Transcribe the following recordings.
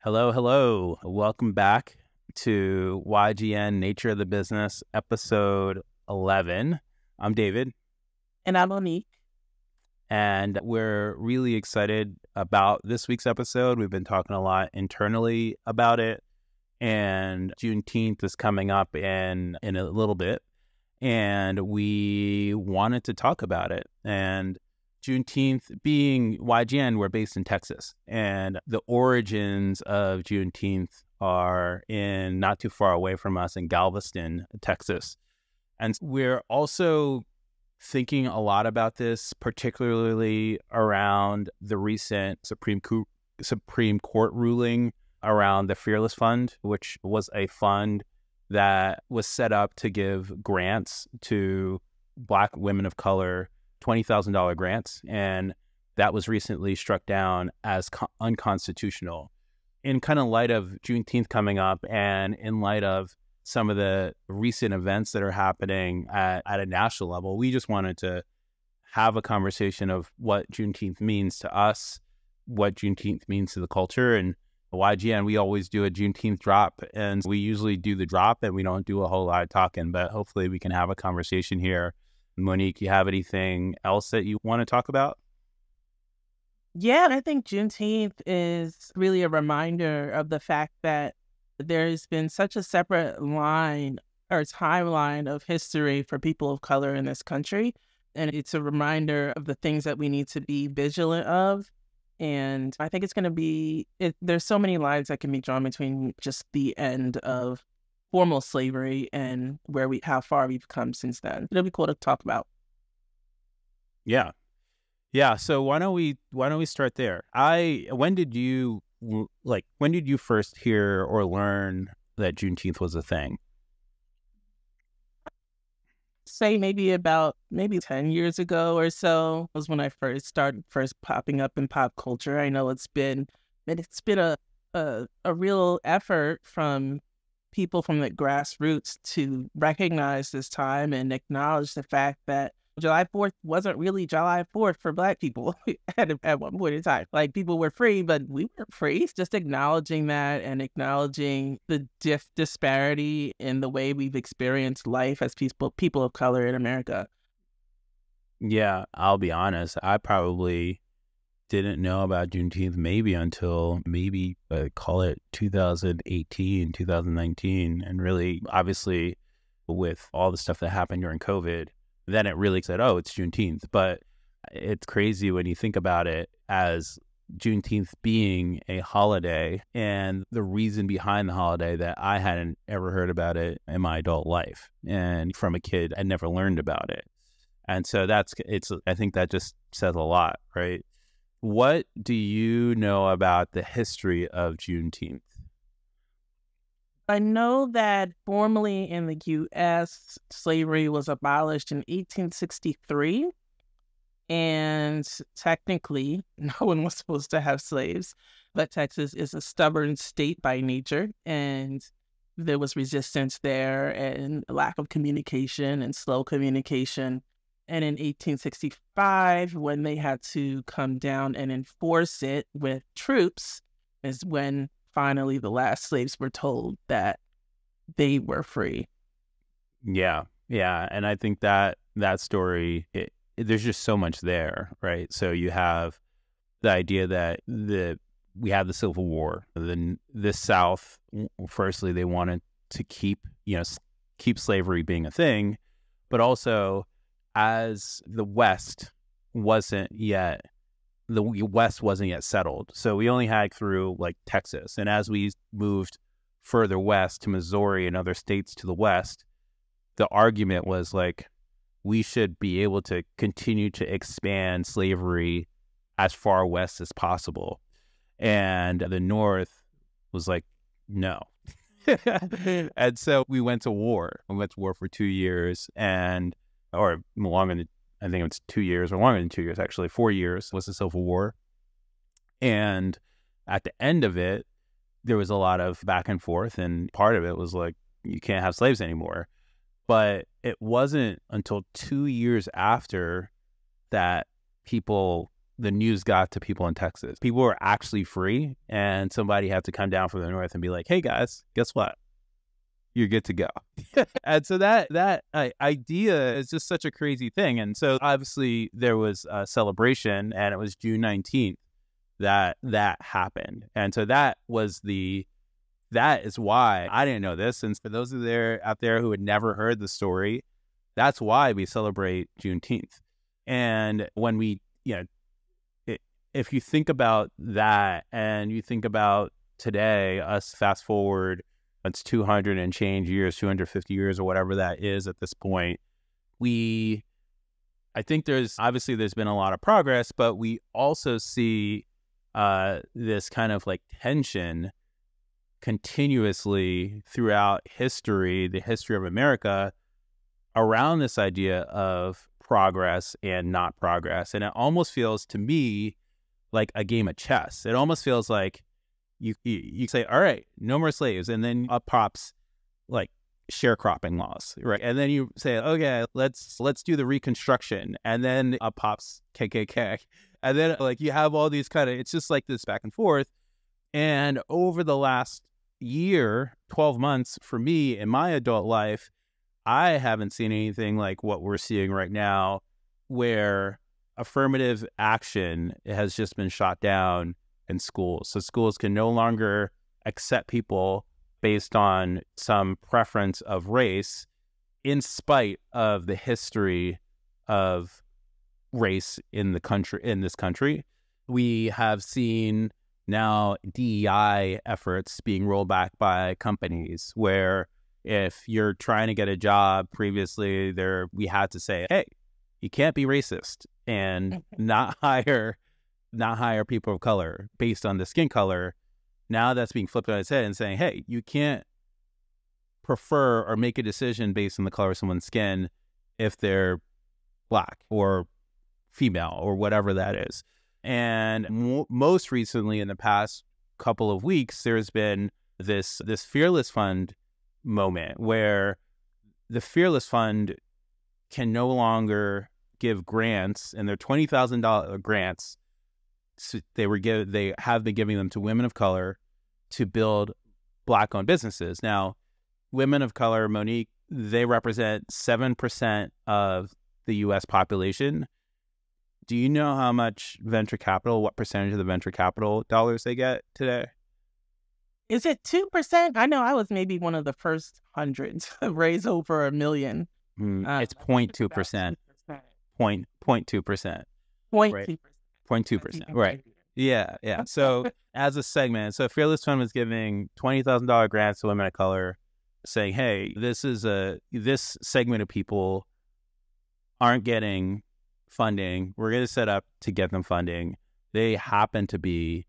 Hello, hello. Welcome back to YGN Nature of the Business, episode 11. I'm David. And I'm Monique. And we're really excited about this week's episode. We've been talking a lot internally about it. And Juneteenth is coming up in a little bit. And we wanted to talk about it. And Juneteenth, being YGN, we're based in Texas, and the origins of Juneteenth are in not too far away from us in Galveston, Texas. And we're also thinking a lot about this, particularly around the recent Supreme Court ruling around the Fearless Fund, which was a fund that was set up to give grants to Black women of color, $20,000 grants, and that was recently struck down as unconstitutional. In kind of light of Juneteenth coming up and in light of some of the recent events that are happening at a national level, we just wanted to have a conversation of what Juneteenth means to us, what Juneteenth means to the culture. And YGN, we always do a Juneteenth drop, and we usually do the drop and we don't do a whole lot of talking, but hopefully we can have a conversation here. Monique, you have anything else that you want to talk about? Yeah, I think Juneteenth is really a reminder of the fact that there's been such a separate line or timeline of history for people of color in this country. And it's a reminder of the things that we need to be vigilant of. And I think it's going to be, there's so many lines that can be drawn between just the end of formal slavery and how far we've come since then. It'll be cool to talk about. Yeah. So why don't we start there? When did you first hear or learn that Juneteenth was a thing? Say maybe 10 years ago or so was when I first popping up in pop culture. I know it's been a real effort from people from the grassroots to recognize this time and acknowledge the fact that July 4th wasn't really July 4th for Black people at one point in time. Like, people were free, but we weren't free. Just acknowledging that and acknowledging the disparity in the way we've experienced life as people of color in America. Yeah, I'll be honest. I probably didn't know about Juneteenth until call it 2018, 2019. And really, obviously, with all the stuff that happened during COVID, then it really said, oh, it's Juneteenth. But it's crazy when you think about it as Juneteenth being a holiday and the reason behind the holiday that I hadn't ever heard about it in my adult life. And from a kid, I never learned about it. And so I think that just says a lot, right? What do you know about the history of Juneteenth? I know that formally in the U.S., slavery was abolished in 1863, and technically, no one was supposed to have slaves, but Texas is a stubborn state by nature, and there was resistance there and lack of communication and slow communication. And in 1865, when they had to come down and enforce it with troops, is when finally the last slaves were told that they were free. Yeah. And I think that story, there's just so much there, right? So you have the idea that we have the Civil War. The South, firstly, they wanted to keep slavery being a thing, but also as the West wasn't yet settled. So we only had through like Texas. And as we moved further west to Missouri and other states to the west, the argument was like, we should be able to continue to expand slavery as far west as possible. And the North was like, no. And so we went to war. We went to war for 2 years or longer than, I think it's 2 years or longer than 2 years, actually. 4 years was the Civil War. And at the end of it, there was a lot of back and forth. And part of it was like, you can't have slaves anymore. But it wasn't until 2 years after that the news got to people in Texas. People were actually free, and somebody had to come down from the north and be like, hey guys, guess what? You're good to go. And so that idea is just such a crazy thing. And so obviously there was a celebration, and it was June 19th that happened. And so that is why I didn't know this. And for those out there who had never heard the story, that's why we celebrate Juneteenth. And when we, if you think about that and you think about today, us fast forward, it's 200 and change years, 250 years or whatever that is at this point, I think there's been a lot of progress, but we also see this kind of like tension continuously throughout history, the history of America, around this idea of progress and not progress. And it almost feels to me like a game of chess. It almost feels like you say, all right, no more slaves. And then up pops like sharecropping laws, right? And then you say, okay, let's do the Reconstruction. And then up pops KKK. And then like you have all these it's just like this back and forth. And over the last year, 12 months for me in my adult life, I haven't seen anything like what we're seeing right now, where affirmative action has just been shot down in schools. So schools can no longer accept people based on some preference of race, in spite of the history of race in this country. We have seen now DEI efforts being rolled back by companies, where if you're trying to get a job previously, we had to say, hey, you can't be racist and not hire people of color based on the skin color. Now that's being flipped on its head and saying, hey, you can't prefer or make a decision based on the color of someone's skin if they're Black or female or whatever that is. And most recently, in the past couple of weeks, there's been this Fearless Fund moment where the Fearless Fund can no longer give grants, and they're $20,000 grants. So they have been giving them to women of color to build Black-owned businesses. Now, women of color, Monique, they represent 7% of the U.S. population. Do you know how much what percentage of the venture capital dollars they get today? Is it 2%? I know I was maybe one of the first hundreds to raise over $1 million. It's 0.2%. 0.2%. 0.2%. 0.2%. Right. Yeah. So as a segment, so Fearless Fund was giving $20,000 grants to women of color, saying, hey, this segment of people aren't getting funding. We're going to set up to get them funding. They happen to be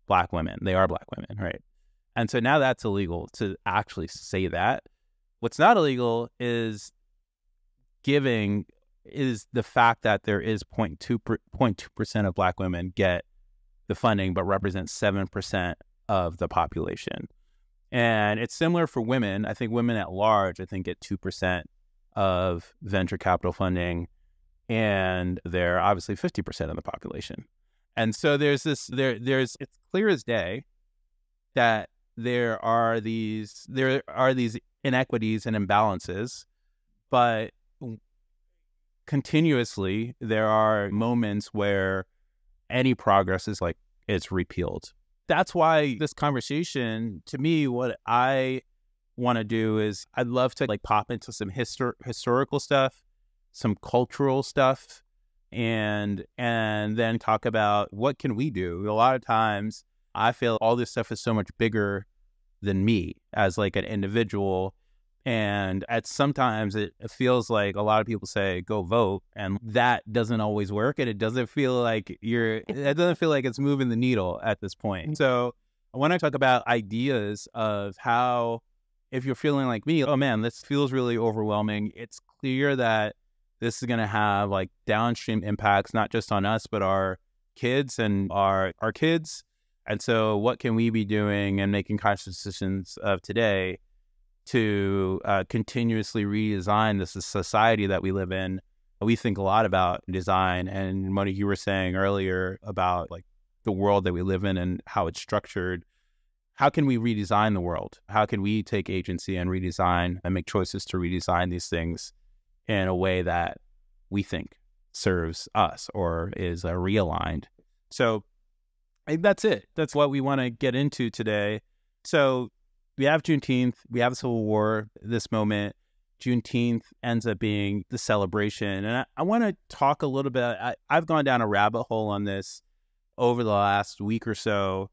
Black women. They are Black women, right? And so now that's illegal to actually say that. What's not illegal is the fact that there is 0.2% of Black women get the funding, but represent 7% of the population. And it's similar for women. I think women at large, get 2% of venture capital funding, and they're obviously 50% of the population. And so it's clear as day that there are these inequities and imbalances, but continuously there are moments where any progress is it's repealed. That's why this conversation, to me, what I want to do is I'd love to pop into some historical stuff, some cultural stuff, and then talk about what can we do. A lot of times I feel all this stuff is so much bigger than me as an individual. And sometimes it feels like a lot of people say, go vote. And that doesn't always work. And it doesn't feel like it's moving the needle at this point. So when I talk about ideas of how, if you're feeling like me, oh man, this feels really overwhelming, it's clear that this is going to have downstream impacts, not just on us, but our kids and our kids. And so what can we be doing and making conscious decisions of today to continuously redesign this society that we live in we think a lot about design. And Monique, you were saying earlier about like the world that we live in and how it's structured. How can we redesign the world? How can we take agency and redesign and make choices to redesign these things in a way that we think serves us or is realigned? So I think that's it. That's what we want to get into today. So we have Juneteenth, we have Civil War, this moment. Juneteenth ends up being the celebration. And I want to talk a little bit. I've gone down a rabbit hole on this over the last week or so.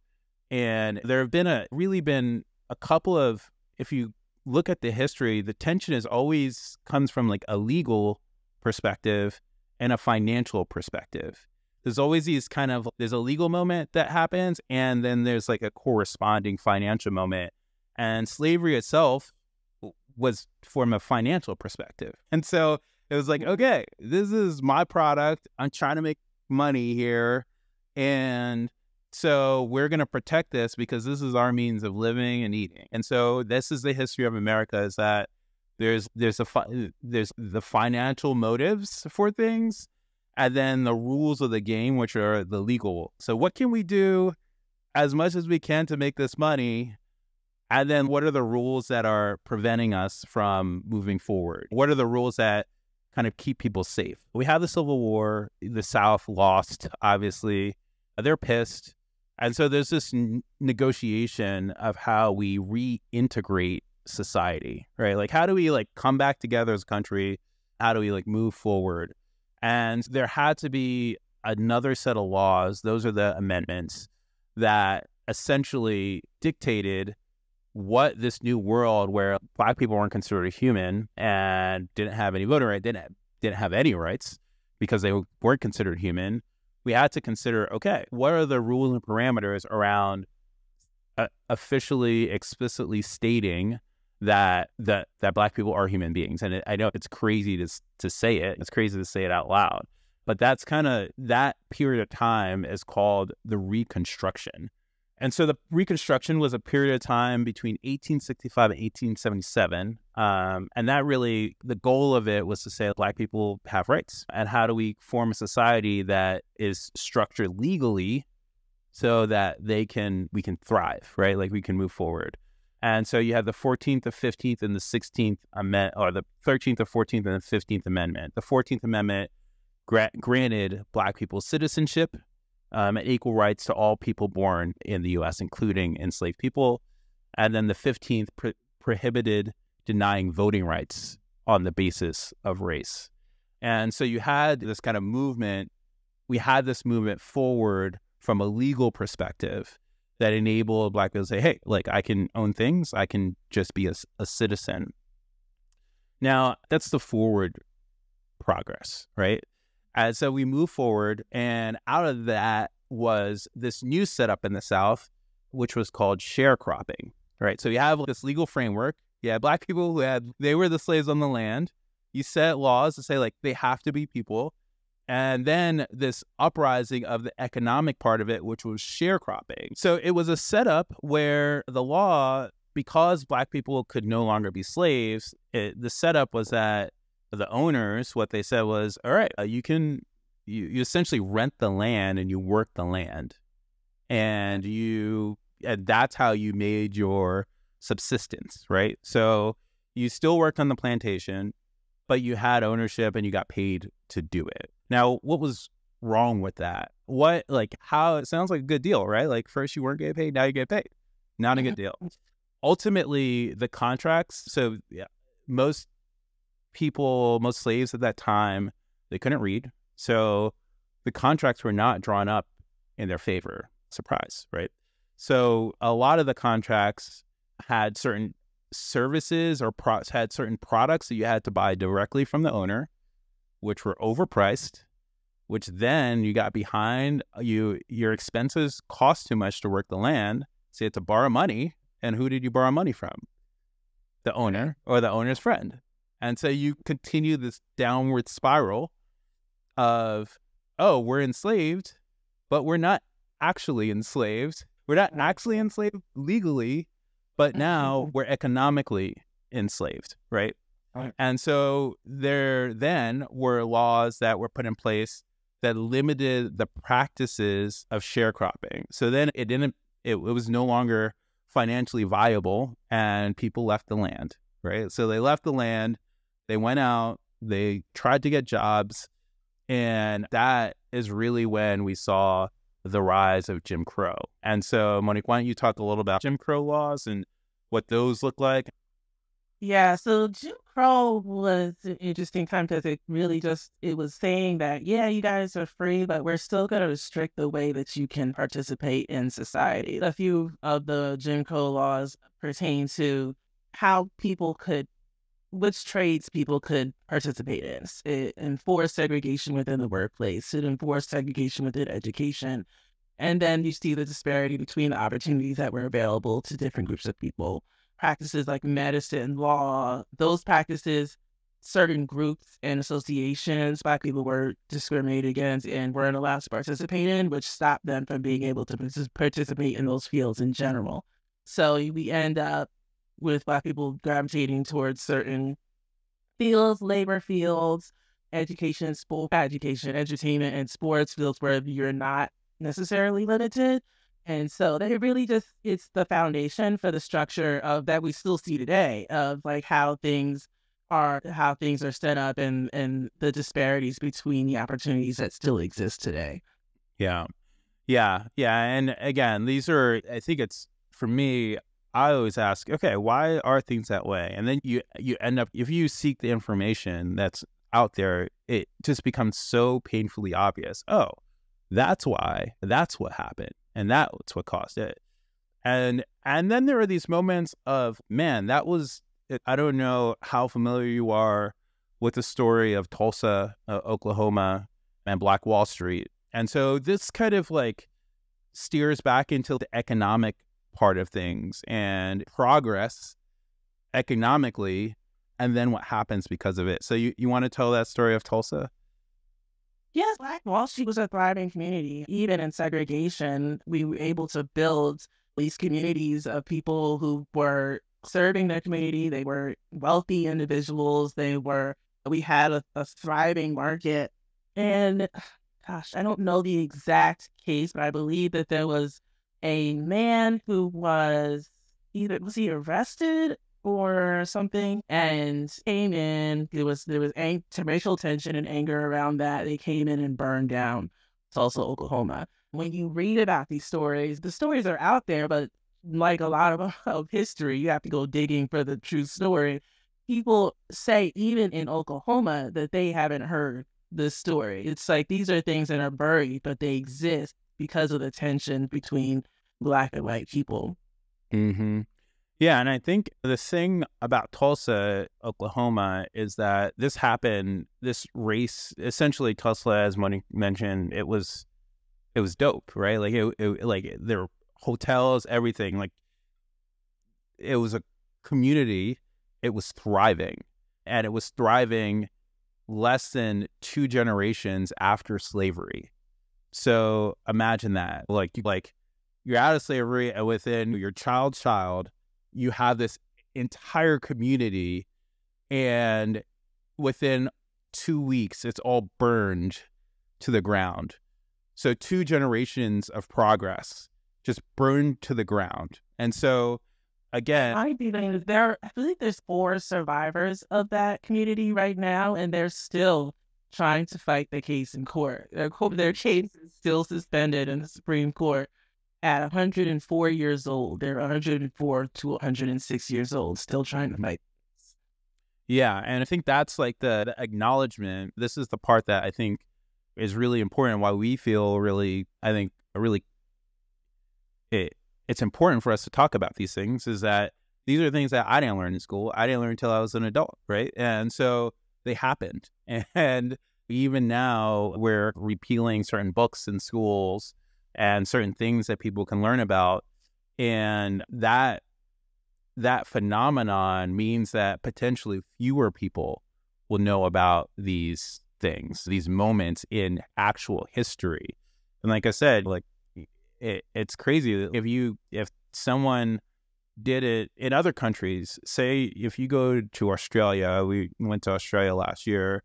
And there have been really been a couple of, if you look at the history, the tension is always comes from like a legal perspective and a financial perspective. There's always these there's a legal moment that happens, and then there's like a corresponding financial moment. And slavery itself was from a financial perspective. And so it was like, okay, this is my product. I'm trying to make money here. And so we're going to protect this because this is our means of living and eating. And so this is the history of America, is that there's the financial motives for things, and then the rules of the game, which are the legal. So what can we do as much as we can to make this money? And then what are the rules that are preventing us from moving forward? What are the rules that kind of keep people safe? We have the Civil War. The South lost, obviously. They're pissed. And so there's this negotiation of how we reintegrate society, right? Like, how do we like come back together as a country? How do we like move forward? And there had to be another set of laws. Those are the amendments that essentially dictated what this new world where Black people weren't considered human and didn't have any voting rights, didn't have any rights because they weren't considered human. We had to consider, okay, what are the rules and parameters around officially, explicitly stating that Black people are human beings? And I know it's crazy to say it. It's crazy to say it out loud. But that's kind of, that period of time is called the Reconstruction. And so the Reconstruction was a period of time between 1865 and 1877. And that really, the goal of it was to say Black people have rights. And how do we form a society that is structured legally so that we can thrive, right? Like we can move forward. And so you have the 14th, the 15th, and the 16th Amendment, or the 13th, the 14th, and the 15th Amendment. The 14th Amendment granted Black people citizenship and equal rights to all people born in the U.S., including enslaved people. And then the 15th prohibited denying voting rights on the basis of race. And so you had this kind of movement. We had this movement forward from a legal perspective that enabled Black people to say, hey, like I can own things. I can just be a citizen. Now, that's the forward progress, right? And so we move forward, and out of that was this new setup in the South, which was called sharecropping, right? So you have this legal framework. You had Black people they were the slaves on the land. You set laws to say like they have to be people. And then this uprising of the economic part of it, which was sharecropping. So it was a setup where the law, because Black people could no longer be slaves, the setup was that the owners, what they said was, all right, you essentially rent the land and you work the land, and that's how you made your subsistence, right? So you still worked on the plantation, but you had ownership and you got paid to do it. Now, what was wrong with that? How it sounds like a good deal, right? Like first you weren't getting paid, now you get paid. Not a good deal. Ultimately, the contracts, so yeah, most slaves at that time, they couldn't read. So the contracts were not drawn up in their favor. Surprise, right? So a lot of the contracts had certain services or had certain products that you had to buy directly from the owner, which were overpriced, which then you got behind. Your expenses cost too much to work the land, so you had to borrow money. And who did you borrow money from? The owner or the owner's friend. And so you continue this downward spiral of, oh, we're enslaved, but we're not actually enslaved. We're not actually enslaved legally, but now we're economically enslaved, right? And so there then were laws that were put in place that limited the practices of sharecropping. So then it was no longer financially viable, and people left the land, right? So they left the land, they went out, they tried to get jobs, and that is really when we saw the rise of Jim Crow. And so, Monique, why don't you talk a little about Jim Crow laws and what those look like? Yeah, so Jim Crow was an interesting time because it was saying that, yeah, you guys are free, but we're still going to restrict the way that you can participate in society. A few of the Jim Crow laws pertain to how which trades people could participate in. It enforced segregation within the workplace. It enforced segregation within education. And then you see the disparity between the opportunities that were available to different groups of people. Practices like medicine, law, those practices, certain groups and associations, Black people were discriminated against and weren't allowed to participate in, which stopped them from being able to participate in those fields in general. So we end up with Black people gravitating towards certain fields, labor fields, education, entertainment, and sports fields where you're not necessarily limited. And so they really it's the foundation for the structure of that we still see today of like how things are set up and the disparities between the opportunities that still exist today. Yeah. And again, I think it's, for me, I always ask, okay, why are things that way? And then you end up, if you seek the information that's out there, it just becomes so painfully obvious. Oh, that's why. That's what happened. And that's what caused it. And then there are these moments of, man, I don't know how familiar you are with the story of Tulsa, Oklahoma, and Black Wall Street. And so this kind of like steers back into the economic part of things and progress economically, and then what happens because of it. So you want to tell that story of Tulsa? Yes, Black Wall Street was a thriving community. Even in segregation, we were able to build these communities of people who were serving their community. They were wealthy individuals. We had a thriving market. And gosh, I don't know the exact case, but I believe that there was a man who was he arrested or something and came in. There was racial tension and anger around that. They came in and burned down Tulsa, Oklahoma. When you read about these stories, the stories are out there, but like a lot of history, you have to go digging for the true story. People say even in Oklahoma that they haven't heard this story. It's like these are things that are buried, but they exist because of the tension between Black and white people. Mm-hmm. Yeah, and I think the thing about Tulsa, Oklahoma, is that this race, essentially Tulsa, as Monique mentioned, it was dope, right? Like like there were hotels, everything. Like it was a community. It was thriving, and it was thriving less than 2 generations after slavery. So imagine that, like you're out of slavery, and within your child, you have this entire community, and within 2 weeks, it's all burned to the ground. So 2 generations of progress just burned to the ground. And so, again, I believe there's 4 survivors of that community right now, and they're still trying to fight the case in court. Their case is still suspended in the Supreme Court at 104 years old. They're 104 to 106 years old, still trying to fight. Yeah, and I think that's like the acknowledgement. This is the part that I think is really important. Why we feel it's important for us to talk about these things is that these are things that I didn't learn in school. I didn't learn until I was an adult, right? And so they happened. And even now we're repealing certain books in schools and certain things that people can learn about. And that phenomenon means that potentially fewer people will know about these things, these moments in actual history. And like I said, like it's crazy if someone did it in other countries. Say if you go to Australia, we went to Australia last year.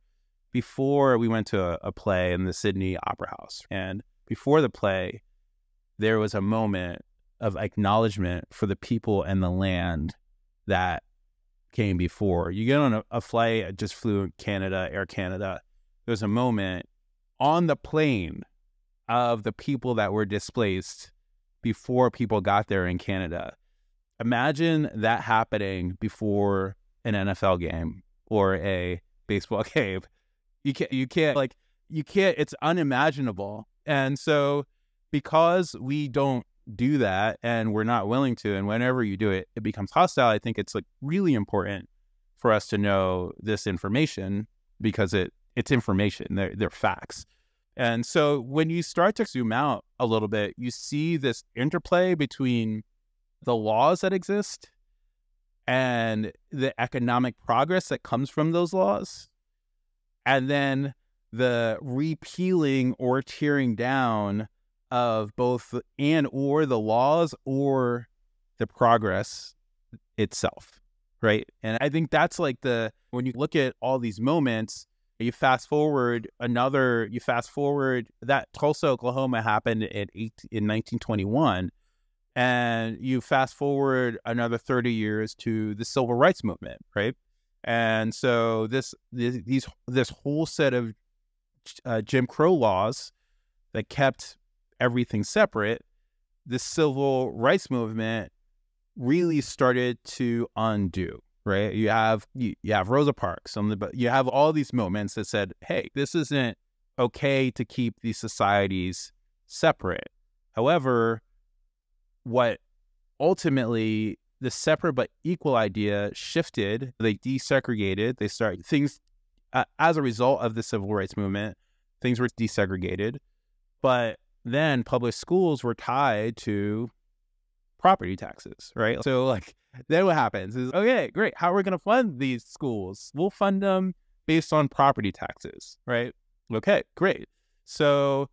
Before we went to a play in the Sydney Opera House. And before the play, there was a moment of acknowledgement for the people and the land that came before. You get on a flight, I just flew in Canada, Air Canada. There was a moment on the plane of the people that were displaced before people got there in Canada. Imagine that happening before an NFL game or a baseball game. You can't, it's unimaginable. And so because we don't do that and we're not willing to, and whenever you do it, it becomes hostile, I think it's like really important for us to know this information because it's information, they're facts. And so when you start to zoom out a little bit, you see this interplay between the laws that exist and the economic progress that comes from those laws, and then the repealing or tearing down of both and or the laws or the progress itself, right? And I think that's like when you look at all these moments, you fast forward that Tulsa, Oklahoma happened in 1921, and you fast forward another 30 years to the Civil Rights Movement, right? And so this whole set of Jim Crow laws that kept everything separate, the Civil Rights Movement really started to undo, right? You have Rosa Parks, you have all these moments that said, hey, this isn't okay to keep these societies separate. However, what ultimately the separate but equal idea shifted, they desegregated, they started things as a result of the Civil Rights Movement, things were desegregated, but then public schools were tied to property taxes, right? So like then what happens is, okay, great, how are we going to fund these schools? We'll fund them based on property taxes, right? Okay, great. So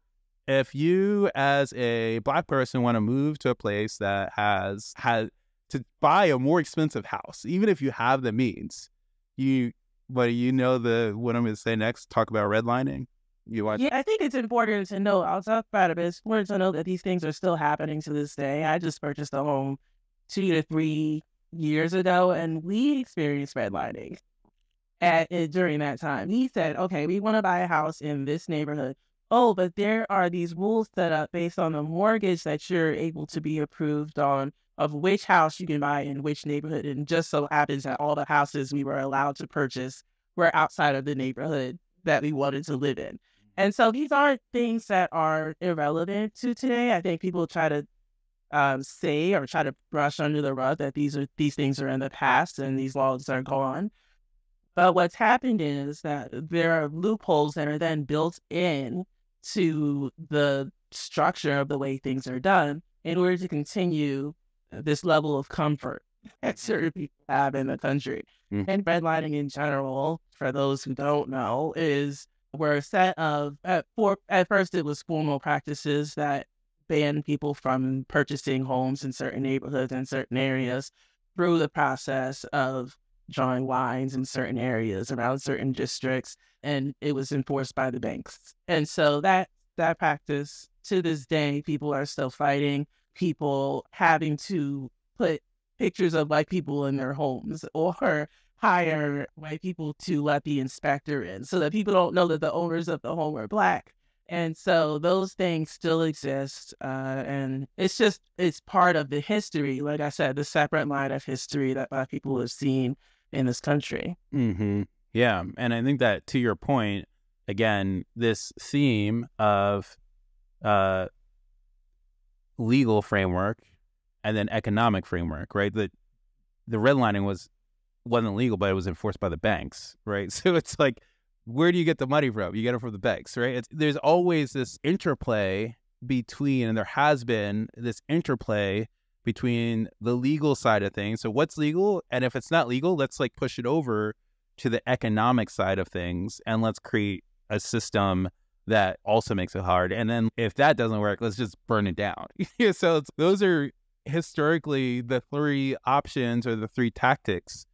if you as a Black person want to move to a place that has to buy a more expensive house, even if you have the means, what I'm going to say next, talk about redlining. Yeah, I think it's important to know, I'll talk about it, but it's important to know that these things are still happening to this day. I just purchased a home 2 to 3 years ago, and we experienced redlining during that time. He said, okay, we want to buy a house in this neighborhood. Oh, but there are these rules set up based on the mortgage that you're able to be approved on of which house you can buy in which neighborhood. And just so happens that all the houses we were allowed to purchase were outside of the neighborhood that we wanted to live in. And so these aren't things that are irrelevant to today. I think people try to say or try to brush under the rug that these things are in the past and these laws are gone. But what's happened is that there are loopholes that are then built in to the structure of the way things are done in order to continue this level of comfort that certain people have in the country. Mm-hmm. And redlining in general, for those who don't know, were a set of, at first it was formal practices that banned people from purchasing homes in certain neighborhoods and certain areas through the process of drawing lines in certain areas around certain districts, and it was enforced by the banks. And so that practice, to this day, people are still fighting, people having to put pictures of white people in their homes or hire white people to let the inspector in so that people don't know that the owners of the home are Black. And so those things still exist. And it's part of the history, like I said, the separate line of history that Black people have seen in this country. Mm-hmm. Yeah. And I think that, to your point, again, this theme of legal framework and then economic framework, right? The redlining wasn't legal, but it was enforced by the banks, right? So it's like, where do you get the money from? You get it from the banks, right? There's always this interplay between, and there has been this interplay between the legal side of things. So what's legal? And if it's not legal, let's like push it over to the economic side of things and let's create a system that also makes it hard. And then if that doesn't work, let's just burn it down. So those are historically the three options or the three tactics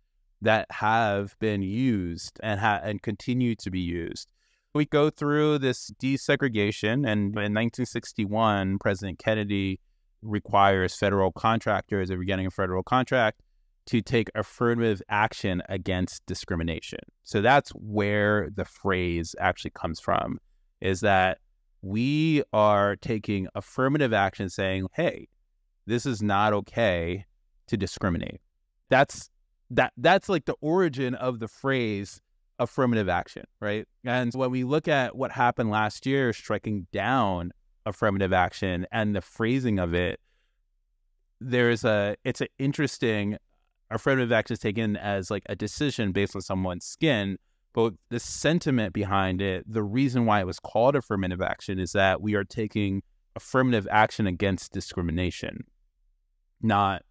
that have been used and continue to be used. We go through this desegregation, and in 1961, President Kennedy requires federal contractors, if you're getting a federal contract, to take affirmative action against discrimination. So that's where the phrase actually comes from, is that we are taking affirmative action saying, hey, this is not okay to discriminate. That's like the origin of the phrase affirmative action, right? And when we look at what happened last year, striking down affirmative action and the phrasing of it, it's an interesting, affirmative action is taken as like a decision based on someone's skin, but the sentiment behind it, the reason why it was called affirmative action is that we are taking affirmative action against discrimination, not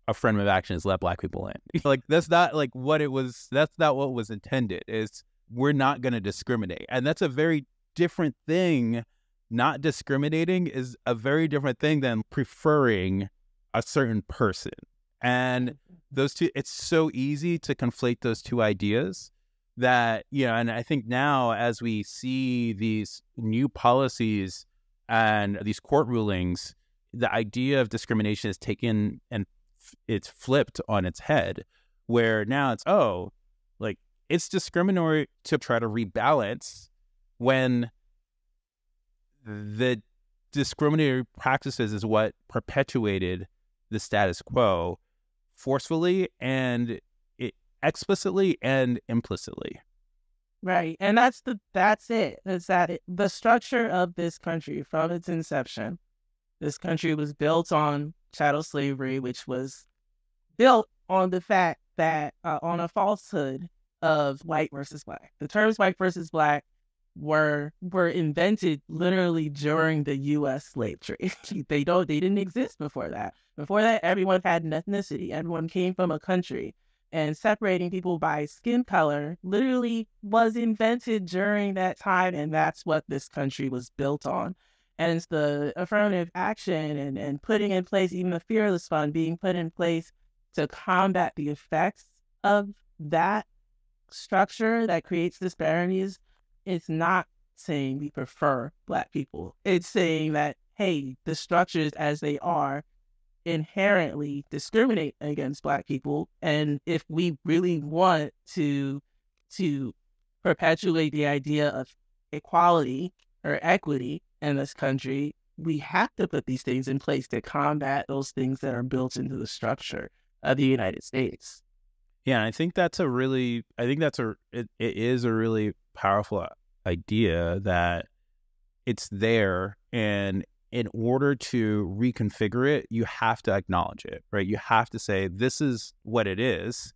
affirmative action is let Black people in. Like, that's not like what it was. That's not what was intended. Is we're not going to discriminate. And that's a very different thing. Not discriminating is a very different thing than preferring a certain person. And those two, it's so easy to conflate those two ideas that, and I think now as we see these new policies and these court rulings, the idea of discrimination is taken and it's flipped on its head, where now it's, it's discriminatory to try to rebalance when the discriminatory practices is what perpetuated the status quo forcefully and explicitly and implicitly. Right. And that's it. Is that the structure of this country from its inception, this country was built on chattel slavery, which was built on the fact that, on a falsehood of white versus Black. The terms white versus Black were invented literally during the U.S. slave trade. They didn't exist before that. Before that, everyone had an ethnicity. Everyone came from a country. And separating people by skin color literally was invented during that time, and that's what this country was built on. And it's the affirmative action and putting in place, even the Fearless Fund being put in place to combat the effects of that structure that creates disparities. It's not saying we prefer Black people. It's saying that, hey, the structures as they are inherently discriminate against Black people. And if we really want to perpetuate the idea of equality or equity in this country, we have to put these things in place to combat those things that are built into the structure of the United States. Yeah, and I think it is a really powerful idea that it's there, and in order to reconfigure it, you have to acknowledge it, right? You have to say, this is what it is.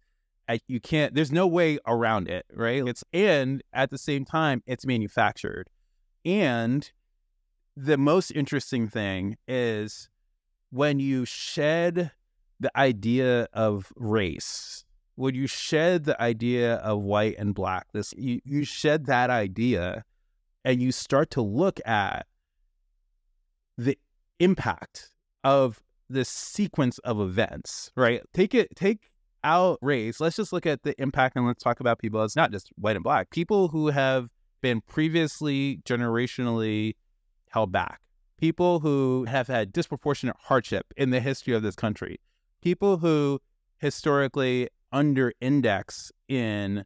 You can't, there's no way around it, right? And at the same time, it's manufactured. And the most interesting thing is when you shed the idea of race, when you shed the idea of white and Black, you shed that idea and you start to look at the impact of this sequence of events, right? Take out race. Let's just look at the impact, and let's talk about people. It's not just white and Black. People who have been previously generationally held back. People who have had disproportionate hardship in the history of this country. People who historically under-index in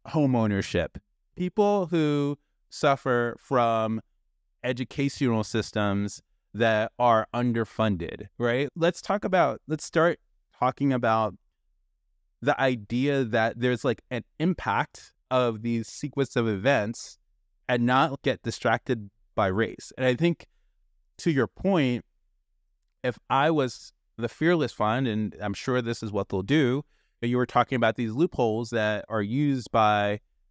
home ownership. People who suffer from educational systems that are underfunded, right? Let's start talking about the idea that there's like an impact of these sequence of events and not get distracted by race. And I think, to your point, if I was the Fearless Fund, and I'm sure this is what they'll do, you were talking about these loopholes that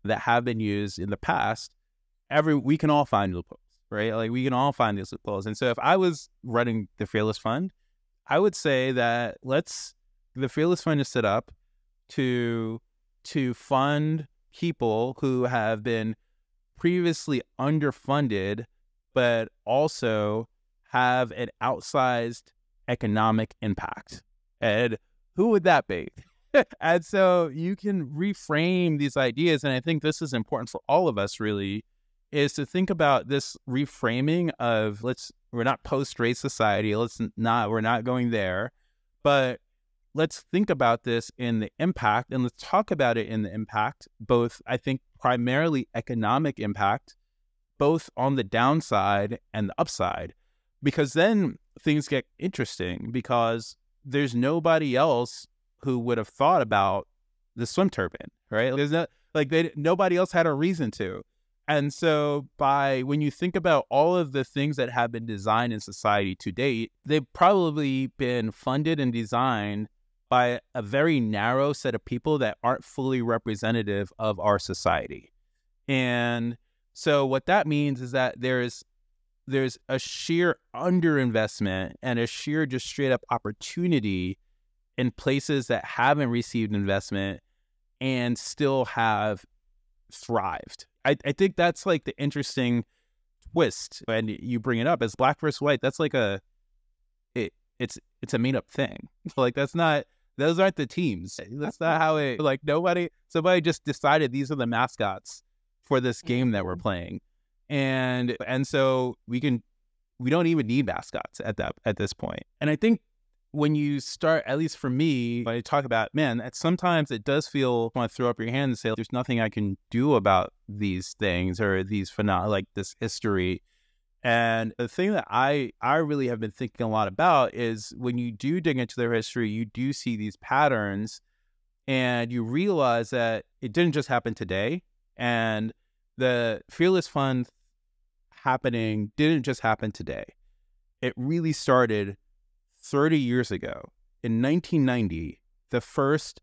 have been used in the past. We can all find loopholes, right? Like, we can all find these loopholes. And so if I was running the Fearless Fund, I would say that the Fearless Fund is set up to fund people who have been previously underfunded, but also have an outsized economic impact. And who would that be? And so you can reframe these ideas. And I think this is important for all of us, really, is to think about this reframing of we're not post-race society. We're not going there, but let's think about this in the impact, and let's talk about it in the impact, both, I think, primarily economic impact, both on the downside and the upside, because then things get interesting, because there's nobody else who would have thought about the swim turbine, right? Nobody else had a reason to. And so when you think about all of the things that have been designed in society to date, they've probably been funded and designed by a very narrow set of people that aren't fully representative of our society. And so what that means is that there's a sheer underinvestment and a sheer just straight up opportunity in places that haven't received investment and still have thrived. I think that's like the interesting twist, and you bring it up as black versus white. That's like it's a made up thing. Like those aren't the teams. That's not how somebody just decided these are the mascots for this game that we're playing. And so we don't even need mascots at this point. And I think when you start, at least for me, when I talk about, sometimes it does feel, want to throw up your hand and say, there's nothing I can do about these things or these phenomena, like this history. And the thing that I really have been thinking a lot about is when you do dig into their history, you do see these patterns, and you realize that it didn't just happen today. And the Fearless Fund happening didn't just happen today. It really started 30 years ago. In 1990, the first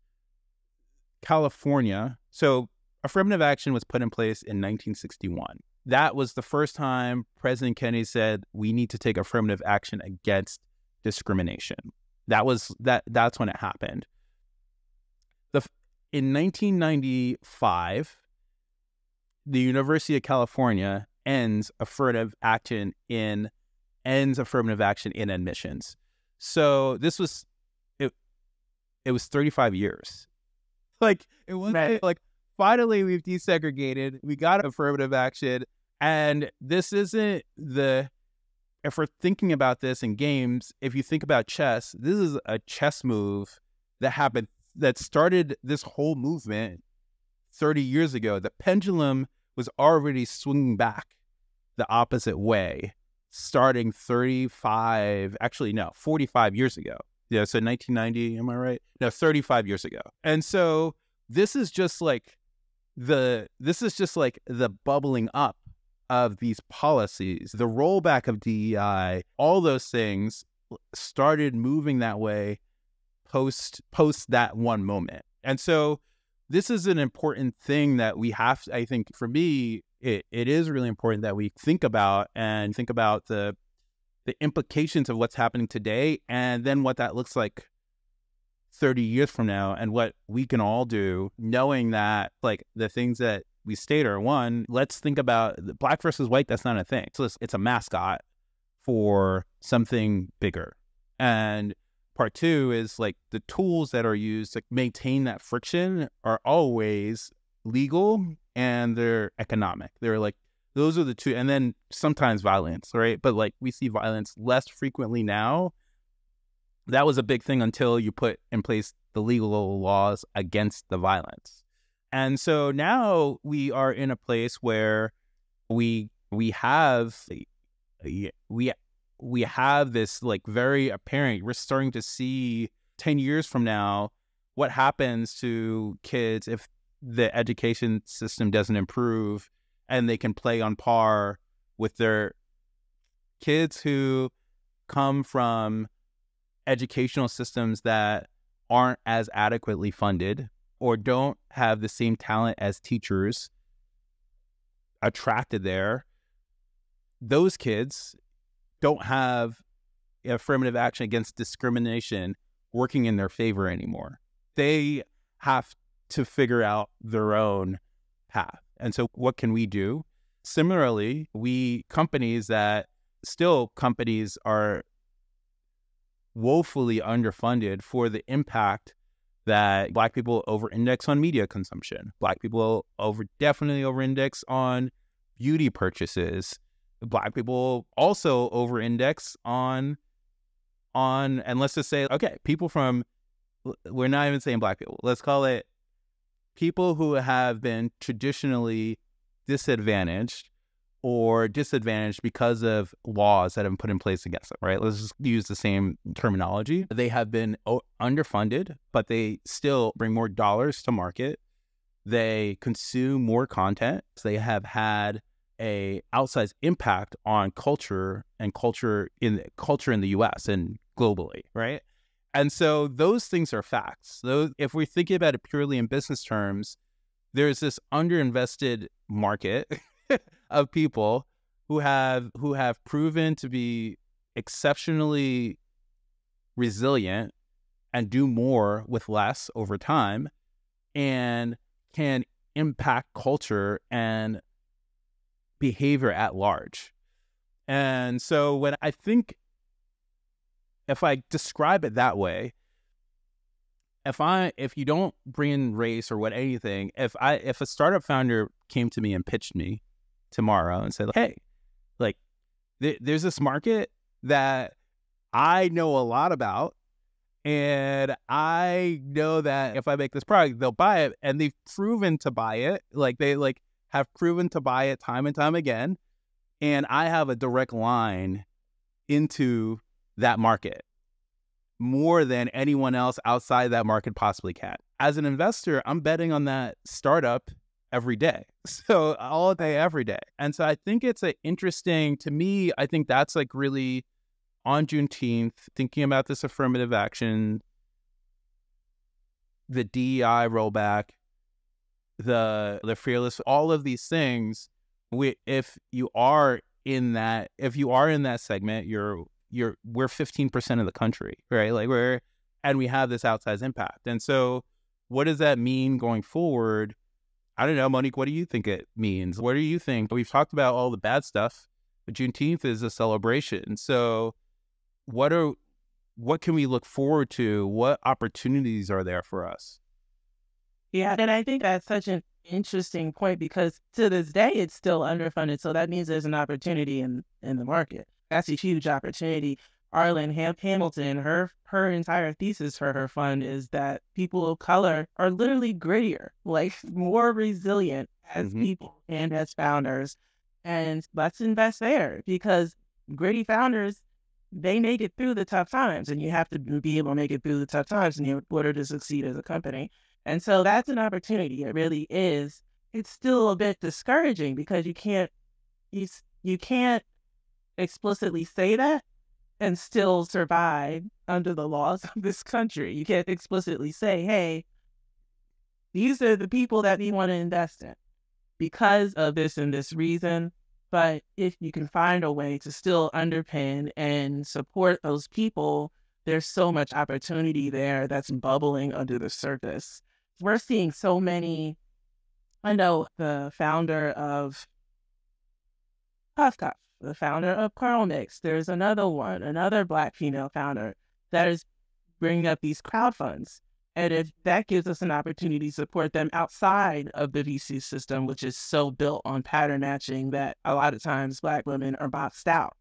California, so affirmative action was put in place in 1961. That was the first time President Kennedy said, we need to take affirmative action against discrimination. That's when it happened. In 1995, the University of California ends affirmative action in admissions. So this was, it was 35 years. Like, it wasn't like, finally we've desegregated, we got affirmative action, and this isn't if we're thinking about this in games, if you think about chess, this is a chess move that started this whole movement 30 years ago. The pendulum was already swinging back the opposite way, starting 45 years ago. Yeah, so 1990, am I right? No, 35 years ago. And so this is just like the bubbling up of these policies, the rollback of DEI, all those things started moving that way post that one moment. And so this is an important thing that we have to, I think for me, it is really important that we think about the implications of what's happening today, and then what that looks like 30 years from now, and what we can all do, knowing that like the things that we state are, one, let's think about black versus white. That's not a thing. So it's a mascot for something bigger. And part two is like the tools that are used to maintain that friction are always legal and they're economic. They're like, those are the two. And then sometimes violence, right? But like we see violence less frequently now. That was a big thing until you put in place the legal laws against the violence. And so now we are in a place where we have this like very apparent, we're starting to see 10 years from now what happens to kids if the education system doesn't improve and they can play on par with their kids who come from educational systems that aren't as adequately funded or don't have the same talent as teachers attracted there. Those kids don't have affirmative action against discrimination working in their favor anymore. They have to figure out their own path. And so what can we do? Similarly, companies are woefully underfunded for the impact that Black people over-index on media consumption. Black people definitely over-index on beauty purchases. Black people also over-index on, and let's just say, okay, people from, we're not even saying Black people. Let's call it people who have been traditionally disadvantaged because of laws that have been put in place against them, right? Let's just use the same terminology. They have been underfunded, but they still bring more dollars to market. They consume more content. They have had a outsized impact on culture in the US and globally, right? And so those things are facts. So if we're thinking about it purely in business terms, there's this underinvested market of people who have proven to be exceptionally resilient and do more with less over time, and can impact culture and behavior at large. And so when I think, if I describe it that way, if you don't bring in race or anything, if a startup founder came to me and pitched me tomorrow and said, hey, like, there's this market that I know a lot about, and I know that if I make this product, they'll buy it, and they've proven to buy it. Like, they have proven to buy it time and time again, and I have a direct line into that market more than anyone else outside that market possibly can. As an investor, I'm betting on that startup every day. So all day, every day. And so I think it's to me, I think that's like really on Juneteenth, thinking about this affirmative action, the DEI rollback, the fearless, all of these things. If you are in that segment, we're 15% of the country, right? Like and we have this outsized impact. And so what does that mean going forward? I don't know, Monique, what do you think it means? What do you think? We've talked about all the bad stuff, but Juneteenth is a celebration. So what can we look forward to? What opportunities are there for us? Yeah, and I think that's such an interesting point, because to this day, it's still underfunded. So that means there's an opportunity in the market. That's a huge opportunity. Arlen Hamilton, her entire thesis for her fund is that people of color are literally grittier, like more resilient as people and as founders. And let's invest there, because gritty founders, they make it through the tough times, and you have to be able to make it through the tough times in order to succeed as a company. And so that's an opportunity. It really is. It's still a bit discouraging, because you can't explicitly say that and still survive under the laws of this country. You can't explicitly say, hey, these are the people that we want to invest in because of this and this reason. But if you can find a way to still underpin and support those people, there's so much opportunity there that's bubbling under the surface. We're seeing so many. I know the founder of Puff Cup, the founder of Carl Mix. There's another Black female founder that is bringing up these crowd funds. And if that gives us an opportunity to support them outside of the VC system, which is so built on pattern matching that a lot of times Black women are boxed out.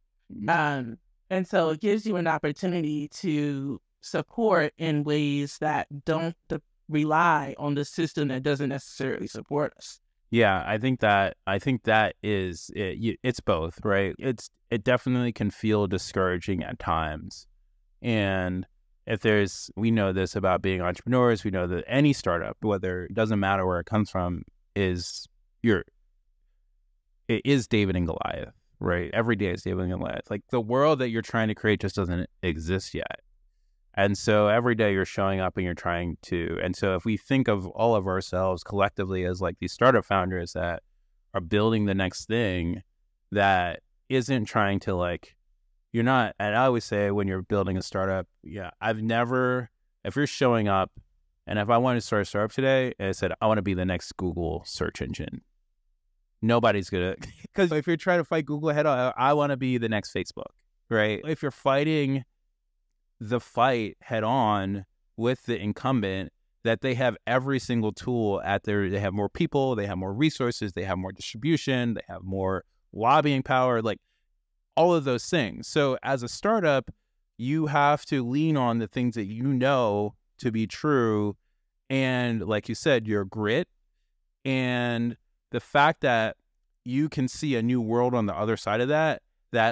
And so it gives you an opportunity to support in ways that don't rely on the system that doesn't necessarily support us. Yeah, I think that is it, it's both, right? It definitely can feel discouraging at times. And we know this about being entrepreneurs, we know that any startup, whether it doesn't matter where it comes from, it is David and Goliath, right? Every day is David and Goliath. Like, the world that you're trying to create just doesn't exist yet. And so every day you're showing up and you're trying to, and so if we think of all of ourselves collectively as like these startup founders that are building the next thing that isn't trying to, like, you're not, and I always say when you're building a startup, if you're showing up, and if I wanted to start a startup today, and I said, I want to be the next Google search engine, nobody's gonna, because if you're trying to fight Google head on, I want to be the next Facebook, right? If you're fighting the fight head on with the incumbent, that they have every single tool they have more people, they have more resources, they have more distribution, they have more lobbying power, like all of those things. So as a startup, you have to lean on the things that you know to be true. And like you said, your grit and the fact that you can see a new world on the other side of that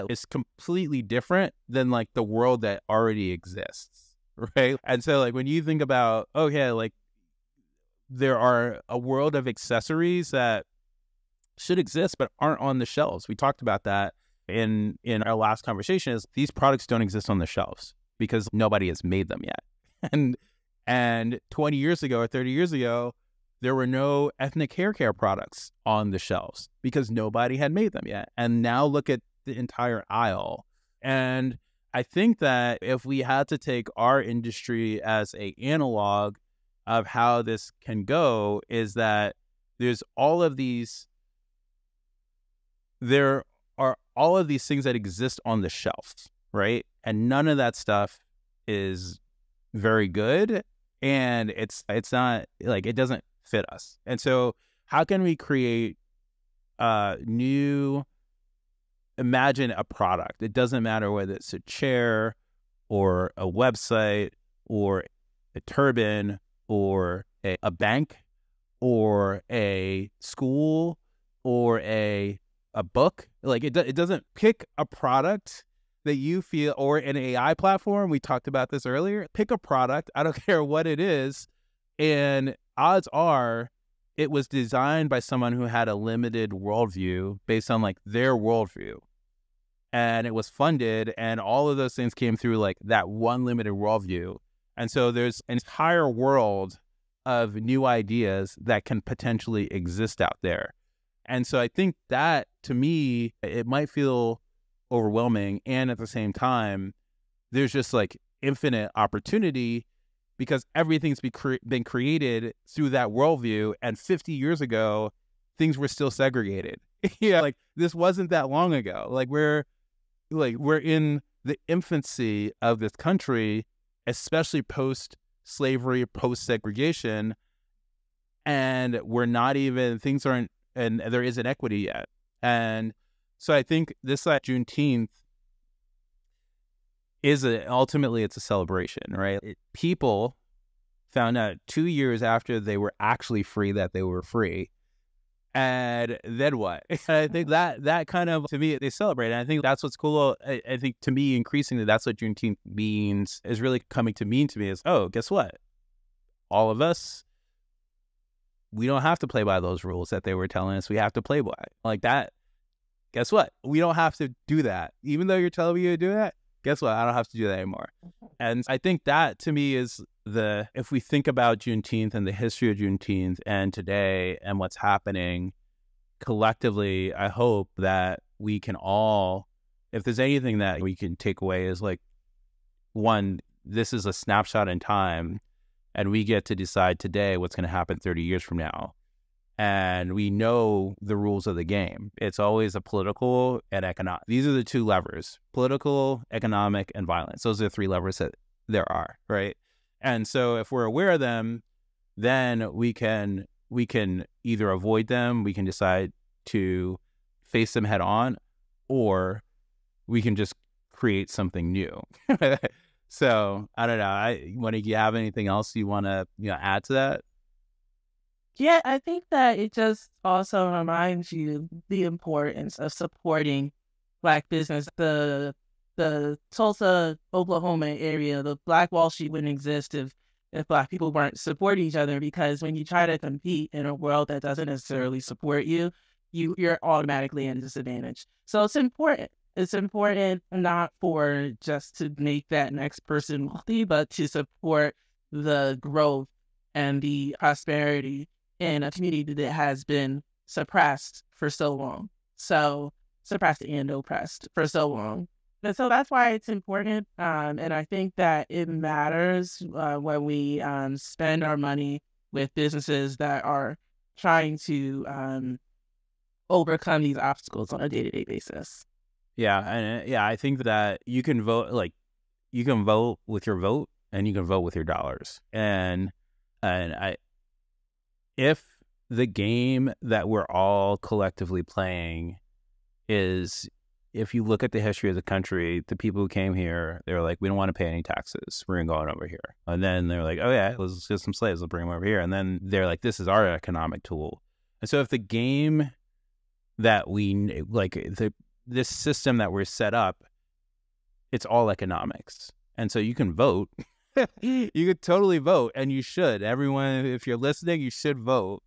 is completely different than like the world that already exists, right? And so like when you think about, okay, like there are a world of accessories that should exist but aren't on the shelves. We talked about that in our last conversation, is these products don't exist on the shelves because nobody has made them yet. And 20 years ago or 30 years ago, there were no ethnic hair care products on the shelves because nobody had made them yet. And now look at the entire aisle. And I think that if we had to take our industry as an analog of how this can go, is that there are all of these things that exist on the shelf, right? And none of that stuff is very good. And it's not like, it doesn't fit us. And so how can we create imagine a product? It doesn't matter whether it's a chair or a website or a turban or a bank or a school or a book. Like it doesn't pick a product that you feel, or an AI platform. We talked about this earlier. Pick a product. I don't care what it is. And odds are it was designed by someone who had a limited worldview based on like their worldview. And it was funded, and all of those things came through like that one limited worldview. And so there's an entire world of new ideas that can potentially exist out there. And so I think that, to me, it might feel overwhelming. And at the same time, there's just like infinite opportunity because everything's been created through that worldview. And 50 years ago, things were still segregated. Yeah, like this wasn't that long ago. Like we're in the infancy of this country, especially post-slavery, post-segregation, and things aren't, and there isn't equity yet. And so I think this Juneteenth ultimately it's a celebration, right? People found out 2 years after they were actually free that they were free. And then what? And I think that kind of, to me, they celebrate. And I think that's what's cool. I think to me, increasingly, that's what Juneteenth means, is really coming to mean to me is, oh, guess what? All of us, we don't have to play by those rules that they were telling us we have to play by. Like that, guess what? We don't have to do that. Even though you're telling me to do that, guess what? I don't have to do that anymore. And I think that, to me, is if we think about Juneteenth and the history of Juneteenth and today and what's happening collectively, I hope that we can all, if there's anything that we can take away, is like, one, this is a snapshot in time, and we get to decide today what's going to happen 30 years from now. And we know the rules of the game. It's always a political and economic. These are the two levers: political, economic, and violence. Those are the three levers that there are, right? And so if we're aware of them, then we can either avoid them, we can decide to face them head on, or we can just create something new. So I don't know. Monique, you have anything else you want to add to that? Yeah, I think that it just also reminds you the importance of supporting Black business. The Tulsa, Oklahoma area, the Black Wall Street wouldn't exist if Black people weren't supporting each other, because when you try to compete in a world that doesn't necessarily support you, you're automatically at a disadvantage. So it's important. It's important not for just to make that next person wealthy, but to support the growth and the prosperity in a community that has been suppressed for so long. So suppressed and oppressed for so long. And so that's why it's important. And I think that it matters when we spend our money with businesses that are trying to overcome these obstacles on a day-to-day basis. Yeah. And I think that you can vote, like, you can vote with your vote and you can vote with your dollars. And if the game that we're all collectively playing is, if you look at the history of the country, the people who came here, they were like, we don't want to pay any taxes. We're going over here. And then they're like, oh yeah, let's get some slaves. Let's bring them over here. And then they're like, this is our economic tool. And so if the game that we, like this system that we're set up, it's all economics. And so you can vote. You could totally vote, and you should. Everyone, if you're listening, you should vote.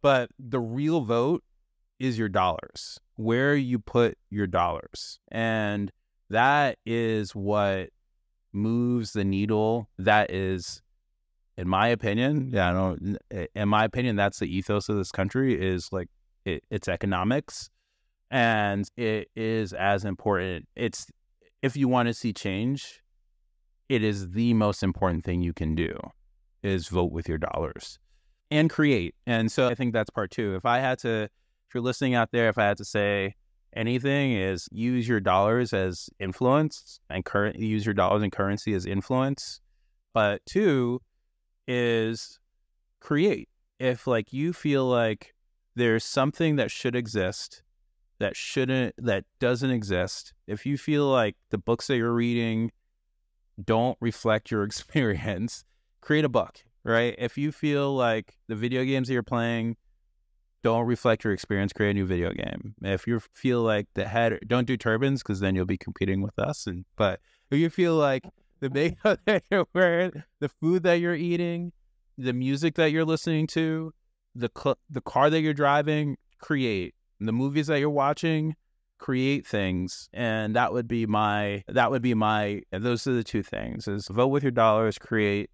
But the real vote is your dollars, where you put your dollars. And that is what moves the needle. That is, in my opinion, that's the ethos of this country, is like it's economics. And it is as important. It's, if you want to see change, it is the most important thing you can do, is vote with your dollars and create. And so I think that's part two. If you're listening out there, if I had to say anything, is use your dollars as influence and use your dollars and currency as influence. But two is create. If like you feel like there's something that should exist that doesn't exist, if you feel like the books that you're reading don't reflect your experience, create a book, right? If you feel like the video games that you're playing don't reflect your experience, create a new video game. If you feel like don't do turbans, because then you'll be competing with us. But if you feel like the makeup that you're wearing, the food that you're eating, the music that you're listening to, the car that you're driving, create. The movies that you're watching, create things. And those are the two things, is vote with your dollars, create.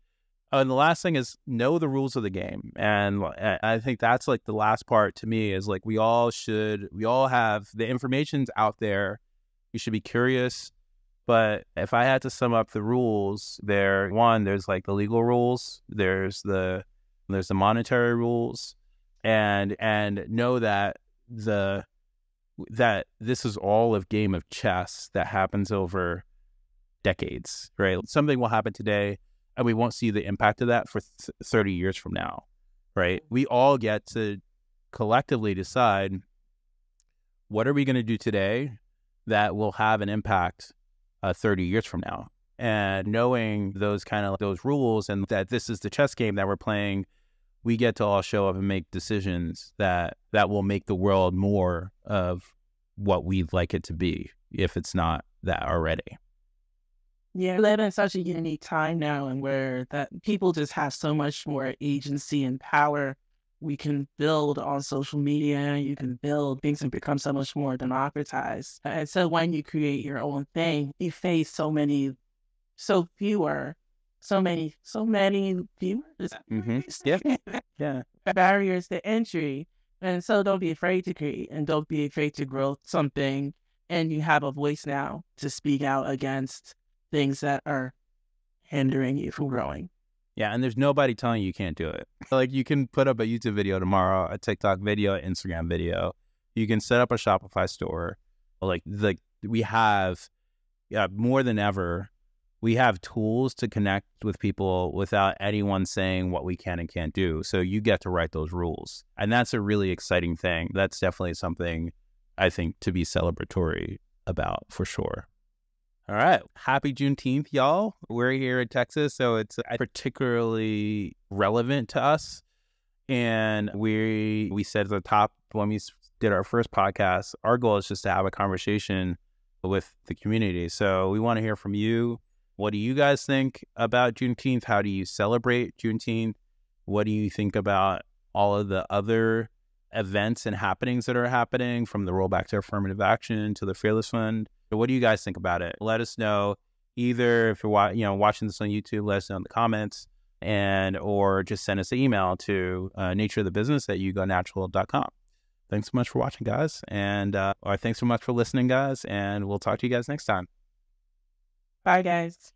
And the last thing is know the rules of the game. And I think that's like the last part to me, is like we all have the information's out there. You should be curious. But if I had to sum up the rules, there's like the legal rules, there's the monetary rules, and know that this is all a game of chess that happens over decades, right? Something will happen today and we won't see the impact of that for 30 years from now, right? We all get to collectively decide, what are we going to do today that will have an impact 30 years from now? And knowing those rules, and that this is the chess game that we're playing, we get to all show up and make decisions that will make the world more of what we'd like it to be, if it's not that already. Yeah, we live in such a unique time now, and where that people just have so much more agency and power. We can build on social media, you can build, things have become so much more democratized. And so when you create your own thing, you face so many viewers. Mm-hmm. Yeah. Barriers to entry. And so don't be afraid to create, and don't be afraid to grow something. And you have a voice now to speak out against things that are hindering you from growing. Yeah, and there's nobody telling you can't do it. Like, you can put up a YouTube video tomorrow, a TikTok video, an Instagram video. You can set up a Shopify store. Like we have, more than ever, we have tools to connect with people without anyone saying what we can and can't do. So you get to write those rules. And that's a really exciting thing. That's definitely something I think to be celebratory about, for sure. All right. Happy Juneteenth, y'all. We're here in Texas, so it's particularly relevant to us. And we said at the top when we did our first podcast, our goal is just to have a conversation with the community. So we want to hear from you. What do you guys think about Juneteenth? How do you celebrate Juneteenth? What do you think about all of the other events and happenings that are happening, from the rollback to affirmative action to the Fearless Fund? So what do you guys think about it? Let us know, either if you're watching this on YouTube, let us know in the comments, or just send us an email to natureofthebusiness@ugonatural.com. Thanks so much for watching, guys. Or thanks so much for listening, guys. And we'll talk to you guys next time. Bye, guys.